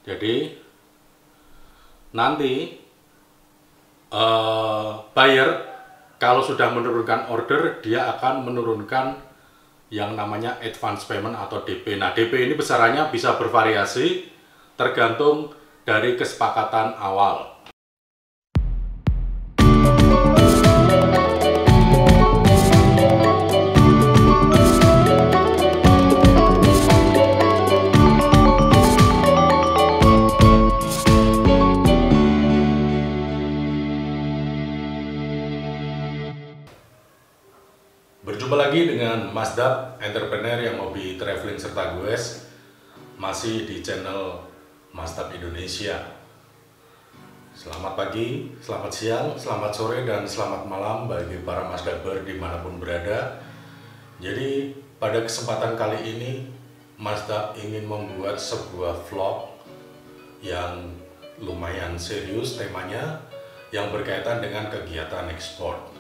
Jadi nanti buyer kalau sudah menurunkan order, dia akan menurunkan yang namanya advance payment atau DP. Nah, DP ini besarannya bisa bervariasi tergantung dari kesepakatan awal. Berjumpa lagi dengan Mas Dap, entrepreneur yang hobi traveling serta goes, masih di channel Mas Dap Indonesia. Selamat pagi, selamat siang, selamat sore, dan selamat malam bagi para Mas Daber dimanapun berada. Jadi pada kesempatan kali ini Mas Dap ingin membuat sebuah vlog yang lumayan serius temanya, yang berkaitan dengan kegiatan ekspor.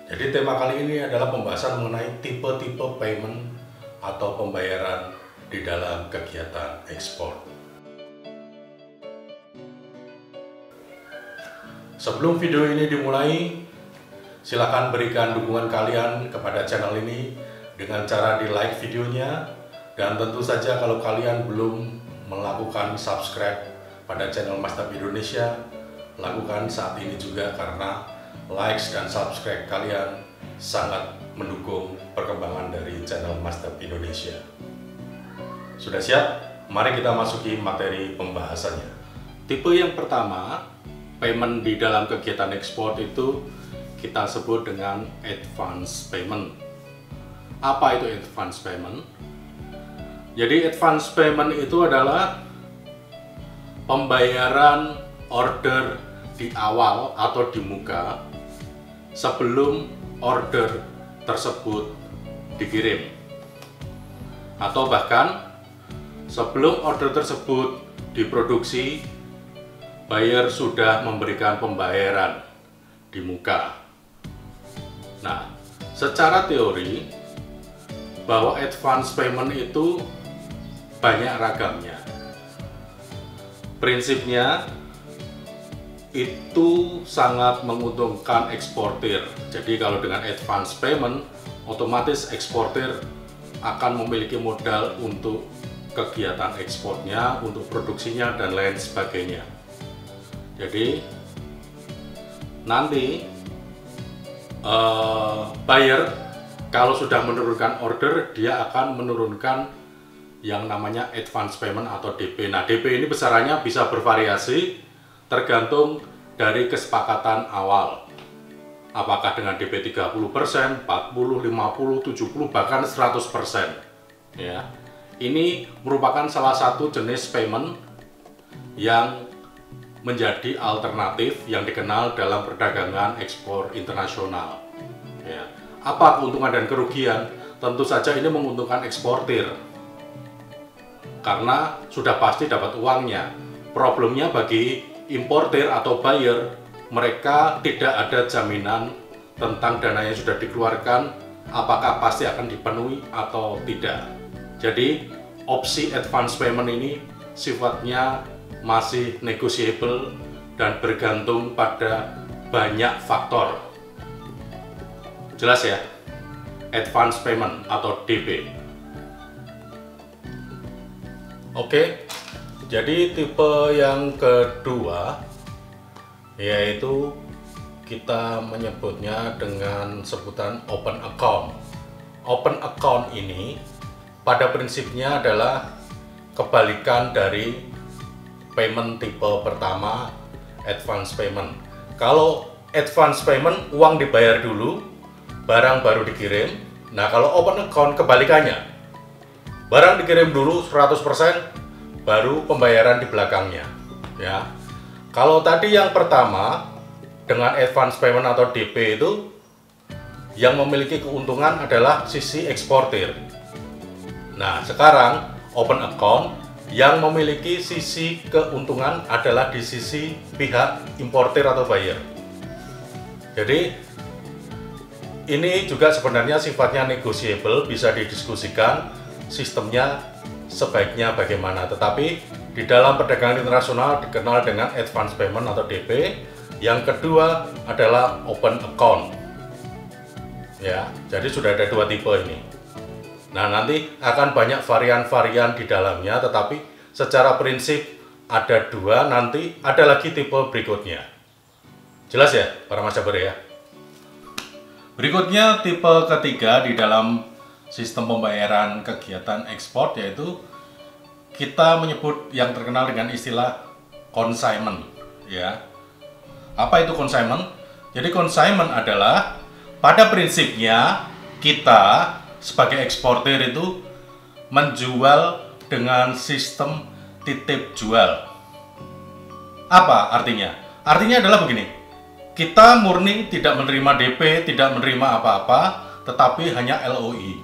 Jadi tema kali ini adalah pembahasan mengenai tipe-tipe payment atau pembayaran di dalam kegiatan ekspor. Sebelum video ini dimulai, silakan berikan dukungan kalian kepada channel ini dengan cara di like videonya, dan tentu saja kalau kalian belum melakukan subscribe pada channel Mas Dap Indonesia, lakukan saat ini juga, karena likes dan subscribe kalian sangat mendukung perkembangan dari channel Mas Dap Indonesia. Sudah siap? Mari kita masuki materi pembahasannya. Tipe yang pertama, payment di dalam kegiatan ekspor itu kita sebut dengan advance payment. Apa itu advance payment? Jadi advance payment itu adalah pembayaran order di awal atau di muka sebelum order tersebut dikirim, atau bahkan sebelum order tersebut diproduksi, buyer sudah memberikan pembayaran di muka. Nah, secara teori bahwa advance payment itu banyak ragamnya. Prinsipnya itu sangat menguntungkan eksportir. Jadi kalau dengan advance payment, otomatis eksportir akan memiliki modal untuk kegiatan ekspornya, untuk produksinya, dan lain sebagainya. Jadi nanti buyer kalau sudah menurunkan order, dia akan menurunkan yang namanya advance payment atau DP. Nah, DP ini besarannya bisa bervariasi tergantung dari kesepakatan awal. Apakah dengan DP 30%, 40%, 50%, 70%, bahkan 100%. Ya. Ini merupakan salah satu jenis payment yang menjadi alternatif yang dikenal dalam perdagangan ekspor internasional. Ya. Apa keuntungan dan kerugian? Tentu saja ini menguntungkan eksportir, karena sudah pasti dapat uangnya. Problemnya bagi importer atau buyer, mereka tidak ada jaminan tentang dana yang sudah dikeluarkan apakah pasti akan dipenuhi atau tidak. Jadi opsi advance payment ini sifatnya masih negotiable dan bergantung pada banyak faktor. Jelas ya? Advance payment atau DP. Oke. Jadi tipe yang kedua yaitu kita menyebutnya dengan sebutan open account. Open account ini pada prinsipnya adalah kebalikan dari payment tipe pertama, advance payment. Kalau advance payment, uang dibayar dulu, barang baru dikirim. Nah, kalau open account kebalikannya, barang dikirim dulu 100%, baru pembayaran di belakangnya. Ya, kalau tadi yang pertama dengan advance payment atau DP itu, yang memiliki keuntungan adalah sisi eksportir. Nah, sekarang open account yang memiliki sisi keuntungan adalah di sisi pihak importir atau buyer. Jadi ini juga sebenarnya sifatnya negotiable, bisa didiskusikan sistemnya sebaiknya bagaimana, tetapi di dalam perdagangan internasional dikenal dengan advance payment atau DP. Yang kedua adalah open account. Ya, jadi sudah ada dua tipe ini. Nah, nanti akan banyak varian-varian di dalamnya, tetapi secara prinsip ada dua, nanti ada lagi tipe berikutnya. Jelas ya, para masyarakat ya? Berikutnya tipe ketiga di dalam sistem pembayaran kegiatan ekspor, yaitu kita menyebut yang terkenal dengan istilah consignment, ya. Apa itu consignment? Jadi consignment adalah pada prinsipnya kita sebagai eksportir itu menjual dengan sistem titip jual. Apa artinya? Artinya adalah begini. Kita murni tidak menerima DP, tidak menerima apa-apa, tetapi hanya LOI.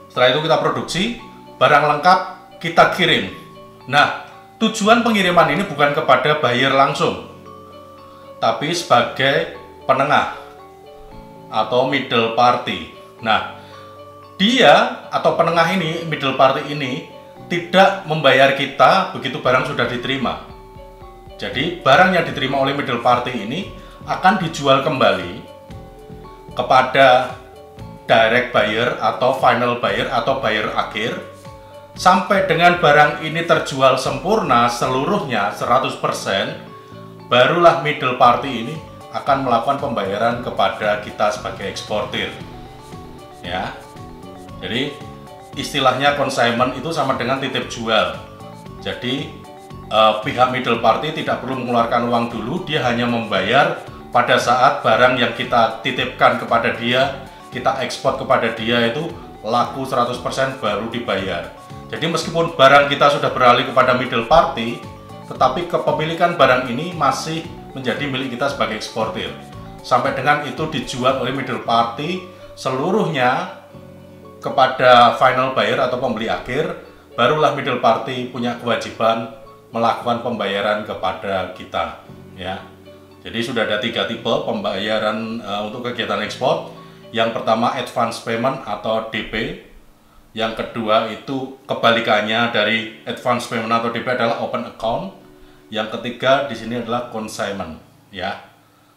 Setelah itu kita produksi, barang lengkap kita kirim. Nah, tujuan pengiriman ini bukan kepada buyer langsung, tapi sebagai penengah atau middle party. Nah, dia atau penengah ini, middle party ini tidak membayar kita begitu barang sudah diterima. Jadi barang yang diterima oleh middle party ini akan dijual kembali kepada direct buyer atau final buyer atau buyer akhir sampai dengan barang ini terjual sempurna seluruhnya 100%. Barulah middle party ini akan melakukan pembayaran kepada kita sebagai eksportir. Ya. Jadi istilahnya consignment itu sama dengan titip jual. Jadi pihak middle party tidak perlu mengeluarkan uang dulu, dia hanya membayar pada saat barang yang kita titipkan kepada dia, kita ekspor kepada dia itu laku 100% baru dibayar. Jadi meskipun barang kita sudah beralih kepada middle party, tetapi kepemilikan barang ini masih menjadi milik kita sebagai eksportir. Sampai dengan itu dijual oleh middle party seluruhnya kepada final buyer atau pembeli akhir, barulah middle party punya kewajiban melakukan pembayaran kepada kita. Ya. Jadi sudah ada 3 tipe pembayaran untuk kegiatan ekspor. Yang pertama advance payment atau DP. Yang kedua itu kebalikannya dari advance payment atau DP adalah open account. Yang ketiga di sini adalah consignment, ya.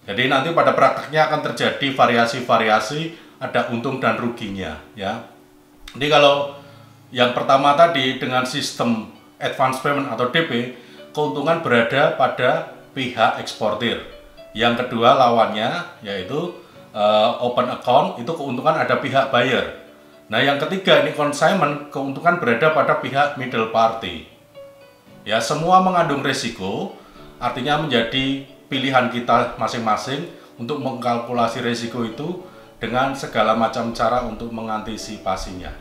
Jadi nanti pada prakteknya akan terjadi variasi-variasi, ada untung dan ruginya, ya. Jadi kalau yang pertama tadi dengan sistem advance payment atau DP, keuntungan berada pada pihak eksportir. Yang kedua lawannya yaitu open account, itu keuntungan ada pihak buyer. Nah, yang ketiga ini consignment, keuntungan berada pada pihak middle party. Ya, semua mengandung risiko, artinya menjadi pilihan kita masing-masing untuk mengkalkulasi risiko itu dengan segala macam cara untuk mengantisipasinya.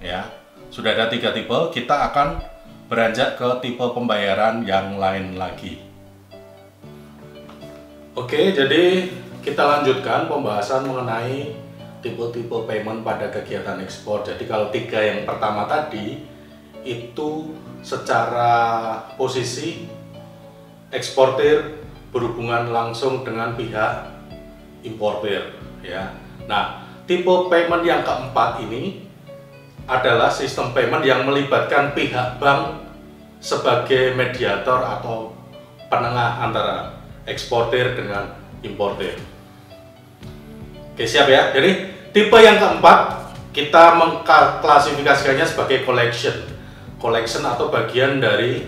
Ya, sudah ada 3 tipe, kita akan beranjak ke tipe pembayaran yang lain lagi. Oke, jadi kita lanjutkan pembahasan mengenai tipe-tipe payment pada kegiatan ekspor. Jadi kalau 3 yang pertama tadi itu secara posisi eksportir berhubungan langsung dengan pihak importir, ya. Nah, tipe payment yang keempat ini adalah sistem payment yang melibatkan pihak bank sebagai mediator atau penengah antara eksportir dengan importir. Oke, siap ya. Jadi tipe yang keempat kita mengklasifikasikannya sebagai collection atau bagian dari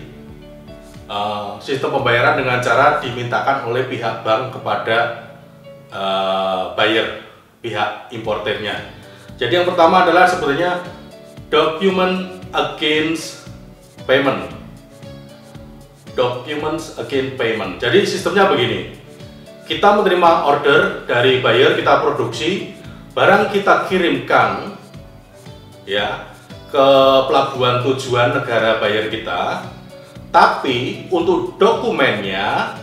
sistem pembayaran dengan cara dimintakan oleh pihak bank kepada buyer, pihak importernya. Jadi yang pertama adalah sebetulnya document against payment. Documents against payment. Jadi sistemnya begini. Kita menerima order dari buyer, kita produksi, barang kita kirimkan ya ke pelabuhan tujuan negara buyer kita, tapi untuk dokumennya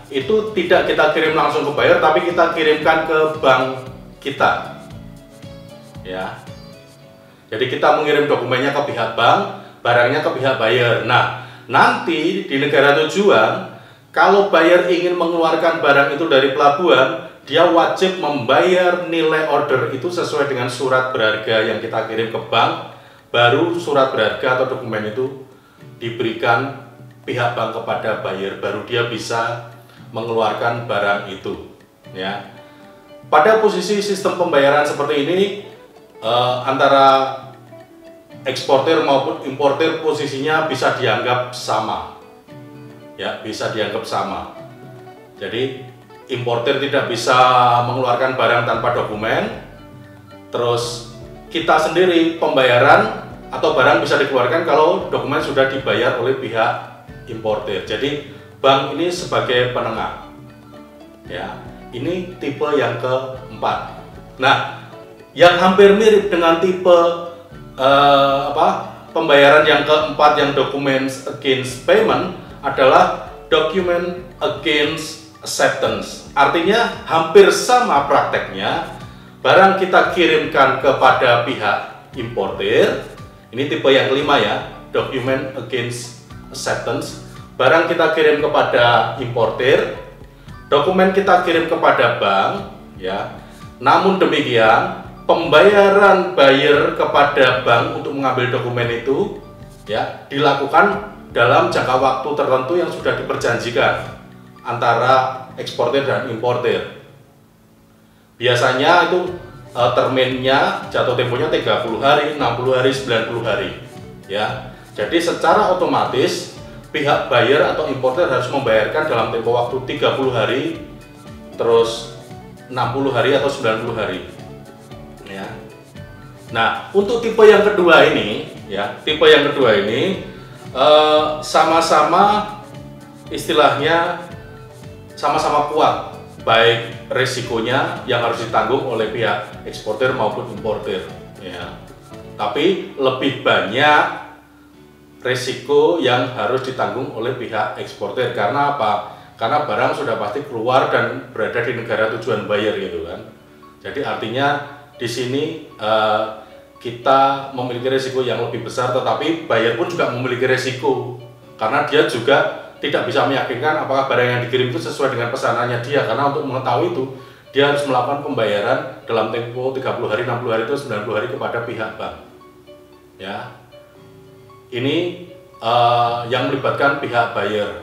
itu tidak kita kirim langsung ke buyer, tapi kita kirimkan ke bank kita, ya. Jadi kita mengirim dokumennya ke pihak bank, barangnya ke pihak buyer. Nah, nanti di negara tujuan, kalau buyer ingin mengeluarkan barang itu dari pelabuhan, dia wajib membayar nilai order itu sesuai dengan surat berharga yang kita kirim ke bank, baru surat berharga atau dokumen itu diberikan pihak bank kepada buyer, baru dia bisa mengeluarkan barang itu, ya. Pada posisi sistem pembayaran seperti ini, antara eksportir maupun importir posisinya bisa dianggap sama, ya, bisa dianggap sama. Jadi importir tidak bisa mengeluarkan barang tanpa dokumen, terus kita sendiri pembayaran atau barang bisa dikeluarkan kalau dokumen sudah dibayar oleh pihak importir. Jadi bank ini sebagai penengah, ya. Ini tipe yang keempat. Nah, yang hampir mirip dengan tipe pembayaran yang keempat, yang documents against payment, adalah document against acceptance. Artinya hampir sama prakteknya. Barang kita kirimkan kepada pihak importir, ini tipe yang kelima ya, document against acceptance. Barang kita kirim kepada importir, dokumen kita kirim kepada bank, ya. Namun demikian, pembayaran buyer kepada bank untuk mengambil dokumen itu, ya, dilakukan dalam jangka waktu tertentu yang sudah diperjanjikan antara eksportir dan importir. Biasanya itu terminnya, jatuh temponya 30 hari, 60 hari, 90 hari, ya. Jadi secara otomatis pihak buyer atau importir harus membayarkan dalam tempo waktu 30 hari, terus 60 hari atau 90 hari. Ya. Nah, untuk tipe yang kedua ini, ya, tipe yang kedua ini sama-sama istilahnya sama-sama kuat, baik resikonya yang harus ditanggung oleh pihak eksportir maupun importir, ya. Tapi lebih banyak resiko yang harus ditanggung oleh pihak eksportir. Karena apa? Karena barang sudah pasti keluar dan berada di negara tujuan buyer, gitu kan. Jadi artinya di sini kita memiliki risiko yang lebih besar, tetapi buyer pun juga memiliki risiko karena dia juga tidak bisa meyakinkan apakah barang yang dikirim itu sesuai dengan pesanannya dia. Karena untuk mengetahui itu, dia harus melakukan pembayaran dalam tempo 30 hari, 60 hari, atau 90 hari kepada pihak bank, ya. Ini yang melibatkan pihak buyer,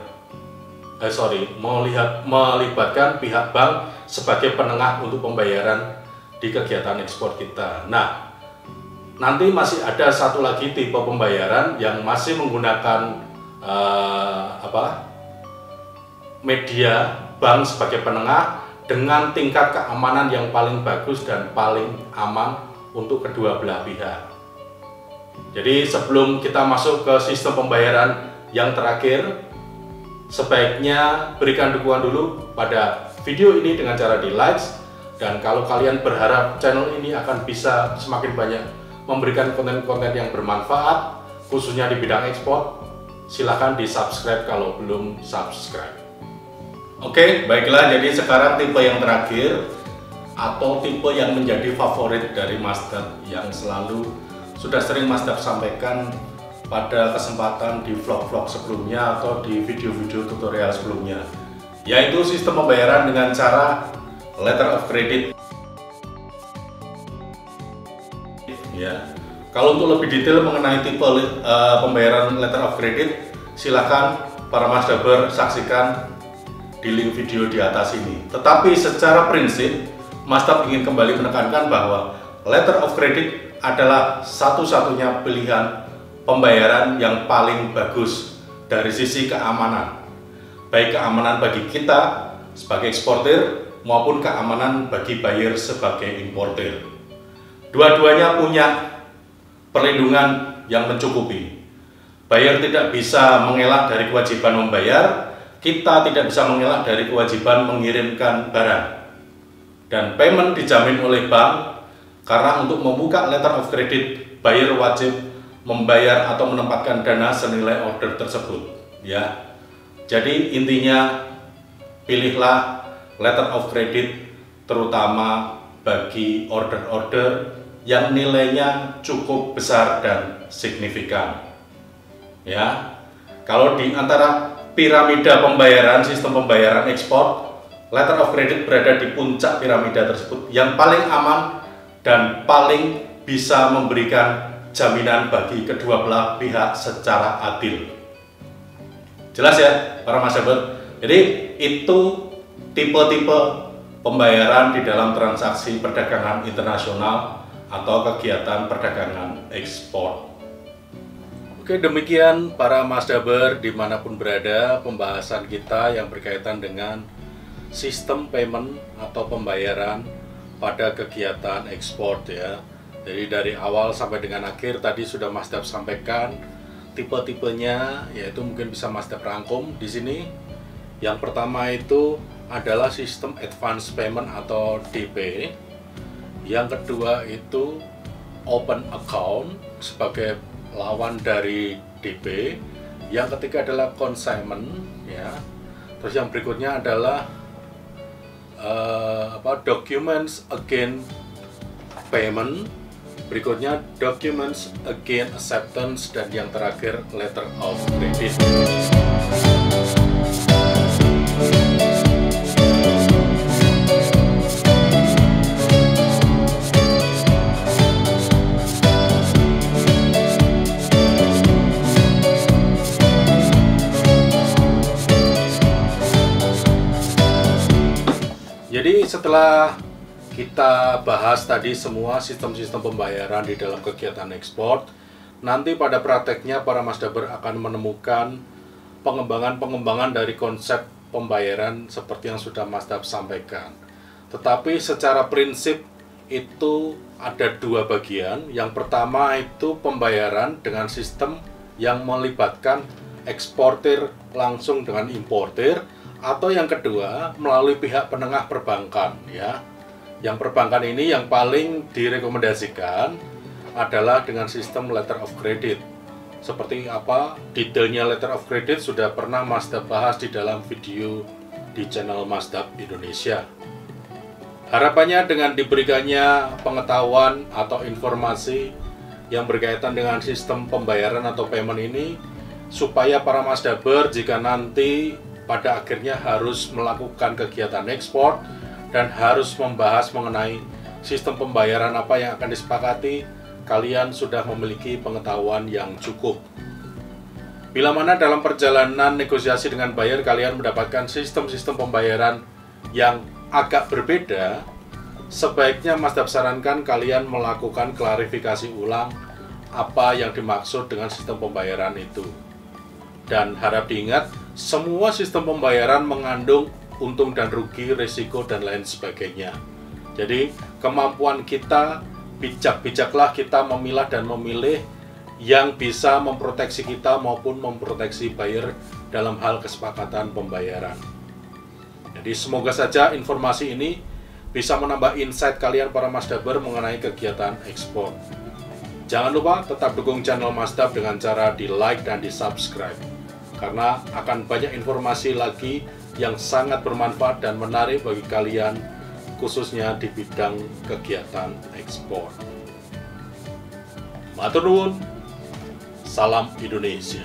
melibatkan pihak bank sebagai penengah untuk pembayaran di kegiatan ekspor kita. Nah, nanti masih ada satu lagi tipe pembayaran yang masih menggunakan media bank sebagai penengah dengan tingkat keamanan yang paling bagus dan paling aman untuk kedua belah pihak. Jadi sebelum kita masuk ke sistem pembayaran yang terakhir, sebaiknya berikan dukungan dulu pada video ini dengan cara di like. Dan kalau kalian berharap channel ini akan bisa semakin banyak memberikan konten-konten yang bermanfaat, khususnya di bidang ekspor, silahkan di subscribe kalau belum subscribe. Oke, baiklah, jadi sekarang tipe yang terakhir atau tipe yang menjadi favorit dari Mas Dap, yang selalu sudah sering Mas Dap sampaikan pada kesempatan di vlog-vlog sebelumnya atau di video-video tutorial sebelumnya, yaitu sistem pembayaran dengan cara letter of credit. Ya, kalau untuk lebih detail mengenai tipe pembayaran letter of credit, silakan para Mas Dabber saksikan di link video di atas ini. Tetapi secara prinsip, Mas Dap ingin kembali menekankan bahwa letter of credit adalah satu-satunya pilihan pembayaran yang paling bagus dari sisi keamanan, baik keamanan bagi kita sebagai eksportir maupun keamanan bagi buyer sebagai importir. Dua-duanya punya perlindungan yang mencukupi. Buyer tidak bisa mengelak dari kewajiban membayar, kita tidak bisa mengelak dari kewajiban mengirimkan barang. Dan payment dijamin oleh bank, karena untuk membuka letter of credit, buyer wajib membayar atau menempatkan dana senilai order tersebut, ya. Jadi intinya, pilihlah letter of credit terutama bagi order-order yang nilainya cukup besar dan signifikan, ya. Kalau di antara piramida pembayaran, sistem pembayaran ekspor, letter of credit berada di puncak piramida tersebut, yang paling aman dan paling bisa memberikan jaminan bagi kedua belah pihak secara adil. Jelas ya para nasabah? Jadi itu tipe-tipe pembayaran di dalam transaksi perdagangan internasional atau kegiatan perdagangan ekspor. Oke, demikian para nasabah dimanapun berada pembahasan kita yang berkaitan dengan sistem payment atau pembayaran pada kegiatan ekspor ya. Jadi dari awal sampai dengan akhir tadi sudah Mas Dap sampaikan tipe-tipenya, yaitu mungkin bisa Mas Dap rangkum di sini. Yang pertama itu adalah sistem advance payment atau DP. Yang kedua itu open account sebagai lawan dari DP. Yang ketiga adalah consignment ya. Terus yang berikutnya adalah documents against payment. Berikutnya documents against acceptance, dan yang terakhir letter of credit. Jadi setelah kita bahas tadi semua sistem-sistem pembayaran di dalam kegiatan ekspor, nanti pada prakteknya para masdaber akan menemukan pengembangan-pengembangan dari konsep pembayaran seperti yang sudah Mas Dap sampaikan. Tetapi secara prinsip itu ada dua bagian. Yang pertama itu pembayaran dengan sistem yang melibatkan eksportir langsung dengan importir, atau yang kedua melalui pihak penengah perbankan ya. Yang perbankan ini yang paling direkomendasikan adalah dengan sistem letter of credit. Seperti apa detailnya letter of credit sudah pernah Mas Dap bahas di dalam video di channel Mas Dap Indonesia. Harapannya dengan diberikannya pengetahuan atau informasi yang berkaitan dengan sistem pembayaran atau payment ini, supaya para masdaber jika nanti pada akhirnya harus melakukan kegiatan ekspor dan harus membahas mengenai sistem pembayaran apa yang akan disepakati, kalian sudah memiliki pengetahuan yang cukup. Bila mana dalam perjalanan negosiasi dengan buyer kalian mendapatkan sistem-sistem pembayaran yang agak berbeda, sebaiknya Mas Dap sarankan kalian melakukan klarifikasi ulang apa yang dimaksud dengan sistem pembayaran itu. Dan harap diingat, semua sistem pembayaran mengandung untung dan rugi, risiko, dan lain sebagainya. Jadi, kemampuan kita, bijak-bijaklah kita memilah dan memilih yang bisa memproteksi kita maupun memproteksi buyer dalam hal kesepakatan pembayaran. Jadi, semoga saja informasi ini bisa menambah insight kalian para masdaber mengenai kegiatan ekspor. Jangan lupa tetap dukung channel Mas Dap dengan cara di like dan di subscribe, karena akan banyak informasi lagi yang sangat bermanfaat dan menarik bagi kalian, khususnya di bidang kegiatan ekspor. Matur nuwun, salam Indonesia.